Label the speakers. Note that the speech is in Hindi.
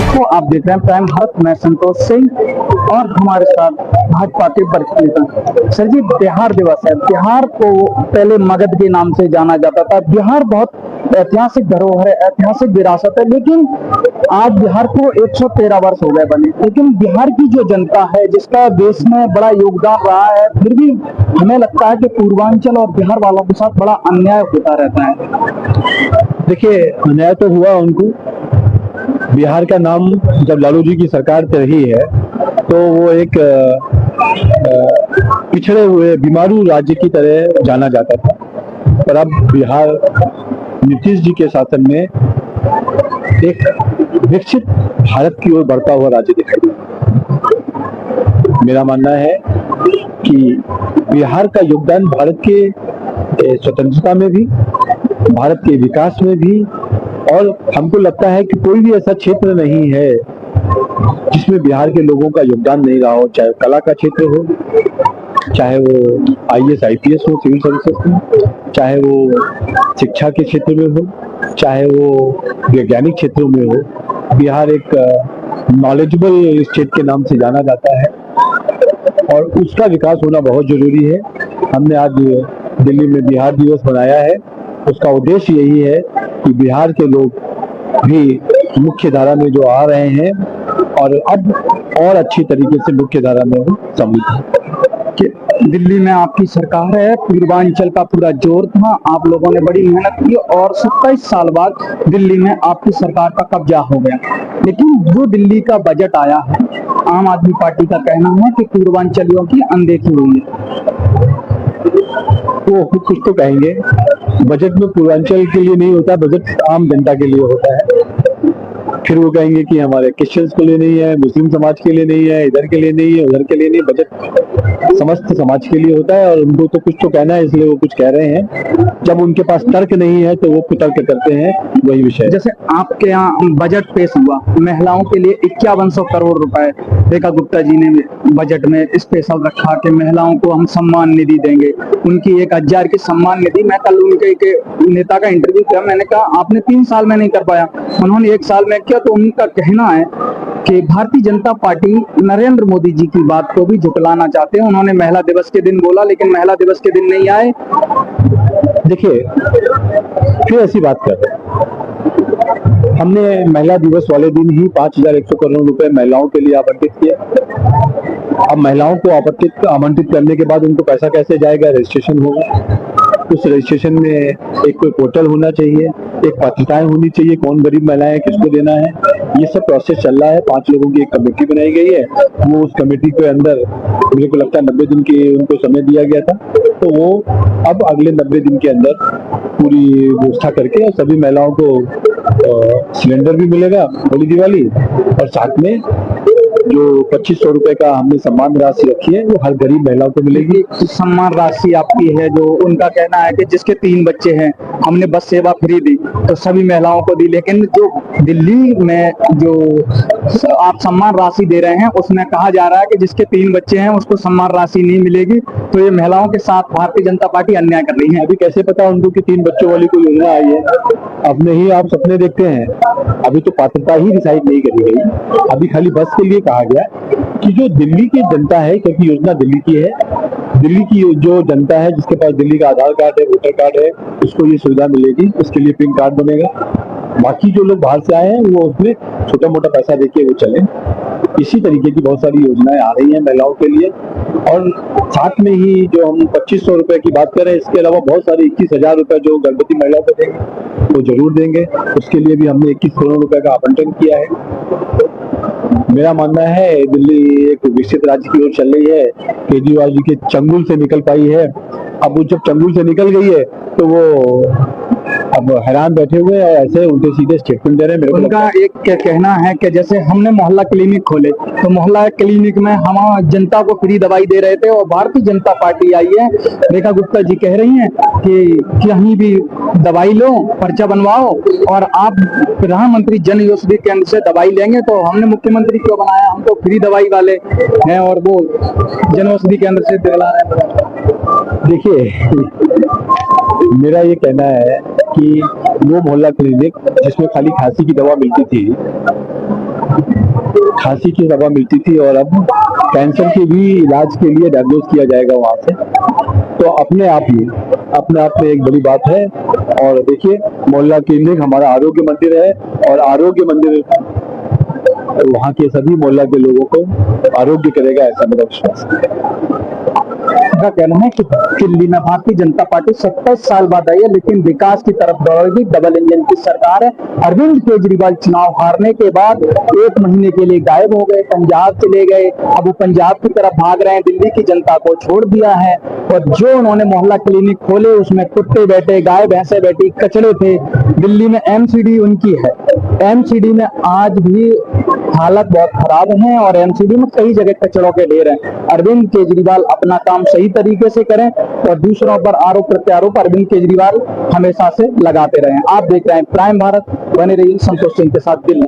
Speaker 1: तो आप देख रहे हैं प्राइम भारत, मैं संतोष सिंह और हमारे साथ भाजपा के वरिष्ठ नेता। सर जी, बिहार दिवस है। बिहार को पहले मगध के नाम से जाना जाता था। बिहार बहुत ऐतिहासिक धरोहर है, ऐतिहासिक विरासत है, लेकिन आज बिहार को 113 वर्ष हो गए बने। लेकिन बिहार की जो जनता है, जिसका देश में बड़ा योगदान रहा है, फिर भी हमें लगता है कि पूर्वांचल और बिहार वालों के साथ बड़ा अन्याय होता रहता है।
Speaker 2: देखिए, अन्याय तो हुआ उनको। बिहार का नाम जब लालू जी की सरकार रही है तो वो एक पिछड़े हुए बीमारू राज्य की तरह जाना जाता था, पर अब बिहार नीतीश जी के शासन में एक विकसित भारत की ओर बढ़ता हुआ राज्य दिखाई देता। मेरा मानना है कि बिहार का योगदान भारत के स्वतंत्रता में भी, भारत के विकास में भी, और हमको लगता है कि कोई भी ऐसा क्षेत्र नहीं है जिसमें बिहार के लोगों का योगदान नहीं रहा हो, चाहे कला का क्षेत्र हो, चाहे वो IAS IPS हो, सिविल सर्विसेज हो, चाहे वो शिक्षा के क्षेत्र में हो, चाहे वो वैज्ञानिक क्षेत्रों में हो। बिहार एक नॉलेजेबल स्टेट के नाम से जाना जाता है और उसका विकास होना बहुत जरूरी है। हमने आज दिल्ली में बिहार दिवस मनाया है। उसका उद्देश्य यही है कि बिहार के लोग भी मुख्य धारा में जो आ रहे हैं और अब और अच्छी तरीके से मुख्य धारा में वो सम्मिलित
Speaker 1: कि दिल्ली में आपकी सरकार है, पूर्वांचल का पूरा जोर था, आप लोगों ने बड़ी मेहनत की और 27 साल बाद दिल्ली में आपकी सरकार का कब्जा हो गया। लेकिन जो दिल्ली का बजट आया है, आम आदमी पार्टी का कहना है कि पूर्वांचलियों की अनदेखी हुई है।
Speaker 2: वो कुछ तो कहेंगे, बजट में पूर्वांचल के लिए नहीं होता, बजट आम जनता के लिए होता है। फिर वो कहेंगे कि हमारे क्रिश्चियंस के लिए नहीं है, मुस्लिम समाज के लिए नहीं है, इधर के लिए नहीं है, उधर के लिए नहीं। बजट समस्त समाज के लिए होता है और उनको तो कुछ तो कहना है, इसलिए वो कुछ कह रहे हैं। जब उनके पास तर्क नहीं है तो वो कुतर्क करते हैं, वही विषय।
Speaker 1: जैसे आपके यहाँ बजट पेश हुआ, महिलाओं के लिए 5100 करोड़ रुपए रेखा गुप्ता जी ने बजट में स्पेशल रखा कि महिलाओं को हम सम्मान निधि देंगे, उनकी 1000 की सम्मान निधि। मैं कल उनके नेता का इंटरव्यू किया, मैंने कहा आपने 3 साल में नहीं कर पाया, उन्होंने 1 साल में किया। तो उनका कहना है कि भारतीय जनता पार्टी नरेंद्र मोदी जी की बात को भी झुटलाना चाहते हैं। उन्होंने महिला दिवस के दिन बोला, लेकिन महिला दिवस के दिन नहीं आए।
Speaker 2: देखिए, फिर ऐसी बात कर रहे हैं। हमने महिला दिवस वाले दिन ही 5100 करोड़ रुपए महिलाओं के लिए आवंटित किए। अब महिलाओं को आवंटित करने के बाद उनको पैसा कैसे जाएगा? रजिस्ट्रेशन होगा। उस रजिस्ट्रेशन में एक कोई पोर्टल होना चाहिए, एक पात्रताएं होनी चाहिए, कौन गरीब महिलाएं हैं, किसको देना है, ये सब प्रोसेस चल रहा है। 5 लोगों की एक कमेटी बनाई गई है। वो उस कमेटी के अंदर मुझे को लगता है 90 दिन की उनको समय दिया गया था, तो वो अब अगले 90 दिन के अंदर पूरी व्यवस्था करके सभी महिलाओं को सिलेंडर भी मिलेगा होली दिवाली, और साथ में जो 2500 रुपए का हमने सम्मान राशि रखी है वो हर गरीब महिलाओं को मिलेगी।
Speaker 1: सम्मान राशि आपकी है, जो उनका कहना है कि जिसके 3 बच्चे हैं, हमने बस सेवा फ्री दी तो सभी महिलाओं को दी। लेकिन जो दिल्ली में जो आप सम्मान राशि दे रहे हैं, उसमें कहा जा रहा है कि जिसके 3 बच्चे हैं उसको सम्मान राशि नहीं मिलेगी। तो ये महिलाओं के साथ भारतीय जनता पार्टी अन्याय कर रही है।
Speaker 2: अभी कैसे पता उनको कि 3 बच्चों वाली कोई योजना आई है? अपने ही आप सपने देखते हैं। अभी तो पात्रता ही डिसाइड नहीं करी गई। अभी खाली बस के लिए कहा गया कि जो दिल्ली की जनता है, क्योंकि योजना दिल्ली की है, दिल्ली की जो जनता है जिसके पास दिल्ली का आधार कार्ड है, वोटर कार्ड है, उसको ये सुविधा मिलेगी। उसके लिए पिन कार्ड बनेगा। बाकी जो लोग बाहर से आए हैं वो उसमें छोटा मोटा पैसा देके वो चले। इसी तरीके की बहुत सारी योजनाएं आ रही हैं महिलाओं के लिए। और साथ में ही जो हम 2500 रुपए की बात करें, इसके अलावा बहुत सारे 21,000 रुपए जो गर्भवती महिलाओं को देंगे वो जरूर देंगे। उसके लिए भी हमने 21 करोड़ रुपए का आवंटन किया है। मेरा मानना है दिल्ली एक विकसित राज्य की ओर चल रही है। केजरीवाल जी के चंगुल से निकल पाई है। अब वो जब चंगुल से निकल गई है तो वो अब हैरान बैठे हुए हैं, ऐसे उल्टे सीधे स्टेटमेंट दे रहे हैं। मेरे को
Speaker 1: उनका एक कहना है कि जैसे हमने मोहल्ला क्लिनिक खोले तो मोहल्ला क्लिनिक में हम जनता को फ्री दवाई दे रहे थे, और भारतीय जनता पार्टी आई है, रेखा गुप्ता जी कह रही हैं कि कहीं भी दवाई लो, पर्चा बनवाओ, और आप प्रधानमंत्री जन औषधि केंद्र से दवाई लेंगे। तो हमने मुख्यमंत्री क्यों बनाया? हम तो फ्री दवाई वाले हैं और वो जन औषधि केंद्र से दिला रहे हैं।
Speaker 2: देखिए, मेरा ये कहना है कि वो मोहल्ला क्लिनिक जिसमें खाली खांसी की दवा मिलती थी, खांसी की दवा मिलती थी और अब कैंसर के भी इलाज के लिए डायग्नोज किया जाएगा वहां से। तो अपने आप में एक बड़ी बात है। और देखिए, मोहल्ला क्लिनिक हमारा आरोग्य मंदिर है और आरोग्य मंदिर वहाँ के सभी मोहल्ला के लोगों को आरोग्य करेगा, ऐसा मेरा विश्वास है।
Speaker 1: का कहना है कि दिल्ली में भारतीय जनता पार्टी 27 साल बाद आई है, लेकिन विकास की तरफ दौड़ेगी। डबल इंजन की सरकार है। अरविंद केजरीवाल चुनाव हारने के बाद 1 महीने के लिए गायब हो गए, पंजाब चले गए। अब वो पंजाब की तरफ भाग रहे हैं, दिल्ली की जनता को छोड़ दिया है। और जो उन्होंने मोहल्ला क्लिनिक खोले उसमें कुत्ते बैठे, गाय भैंसे बैठी, कचड़े थे। दिल्ली में एमसीडी उनकी है। एमसीडी में आज भी हालत बहुत खराब है और एमसीडी में कई जगह कचड़ों के ढेर हैं। अरविंद केजरीवाल अपना काम सही तरीके से करें और दूसरों पर आरोप प्रत्यारोप अरविंद केजरीवाल हमेशा से लगाते रहें। आप देख रहे हैं प्राइम भारत, बने रहिए संतोष सिंह के साथ दिल्ली।